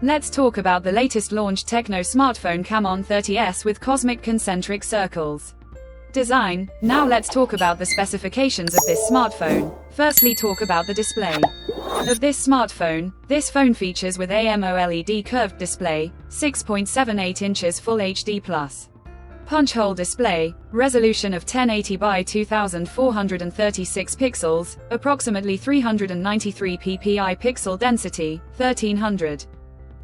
Let's talk about the latest launched TECNO smartphone Camon 30s with cosmic concentric circles. Design. Now let's talk about the specifications of this smartphone. Firstly, talk about the display of this smartphone. This phone features with AMOLED curved display, 6.78 inches Full HD+. Punch hole display, resolution of 1080 by 2436 pixels, approximately 393 ppi pixel density, 1300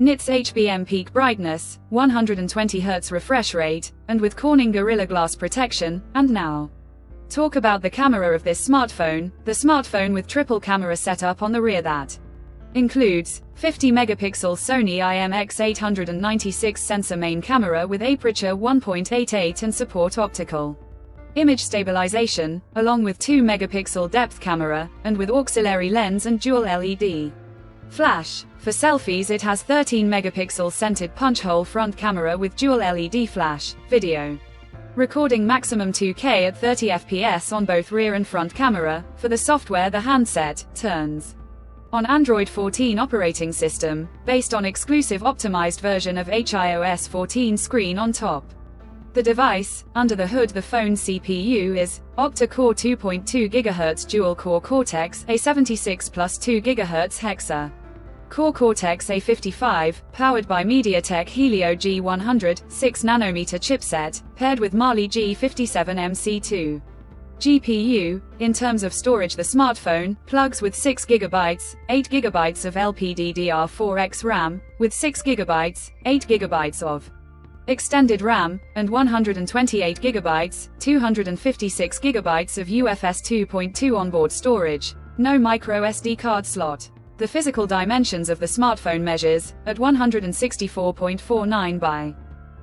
nits HBM peak brightness, 120 Hz refresh rate, and with Corning Gorilla Glass protection. And now, talk about the camera of this smartphone. The smartphone with triple camera setup on the rear that includes 50 megapixel Sony IMX896 sensor main camera with aperture 1.88 and support optical image stabilization, along with 2 megapixel depth camera, and with auxiliary lens and dual LED flash. For selfies, it has 13 megapixel centered punch hole front camera with dual LED flash, video recording maximum 2K at 30 FPS on both rear and front camera. For the software, the handset turns on Android 14 operating system, based on exclusive optimized version of iOS 14 screen on top. The device, under the hood, the phone CPU is octa-core 2.2 GHz dual-core Cortex-A76 plus 2 GHz hexa core Cortex-A55, powered by MediaTek Helio G100, 6nm chipset, paired with Mali G57MC2 GPU. In terms of storage, the smartphone plugs with 6GB, 8GB of LPDDR4X RAM, with 6GB, 8GB of extended RAM, and 128GB, 256GB of UFS 2.2 onboard storage. No micro SD card slot. The physical dimensions of the smartphone measures at 164.49 by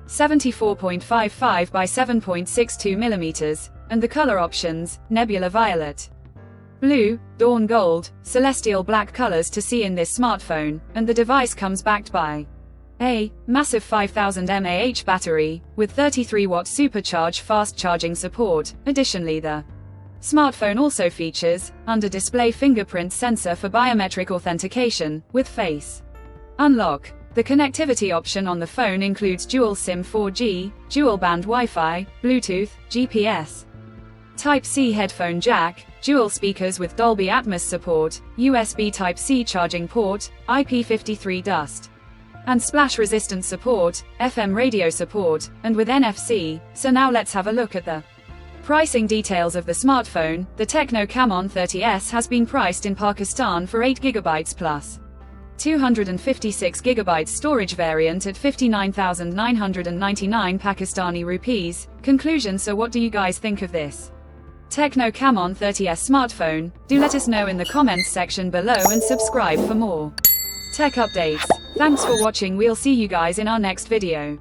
74.55 by 7.62 mm, and the color options: nebula violet, blue, dawn gold, celestial black colors to see in this smartphone. And the device comes backed by a massive 5000 mAh battery with 33-watt supercharge fast charging support. Additionally, the smartphone also features under-display fingerprint sensor for biometric authentication with face unlock. The connectivity option on the phone includes dual SIM 4G, dual-band Wi-Fi, Bluetooth, GPS, Type-C headphone jack, dual speakers with Dolby Atmos support, USB Type-C charging port, IP53 dust and splash-resistant support, FM radio support, and with NFC. So now let's have a look at the pricing details of the smartphone. The TECNO Camon 30s has been priced in Pakistan for 8GB plus 256GB storage variant at 59,999 Pakistani rupees. Conclusion. So what do you guys think of this TECNO Camon 30s smartphone? Do let us know in the comments section below and subscribe for more tech updates. Thanks for watching. We'll see you guys in our next video.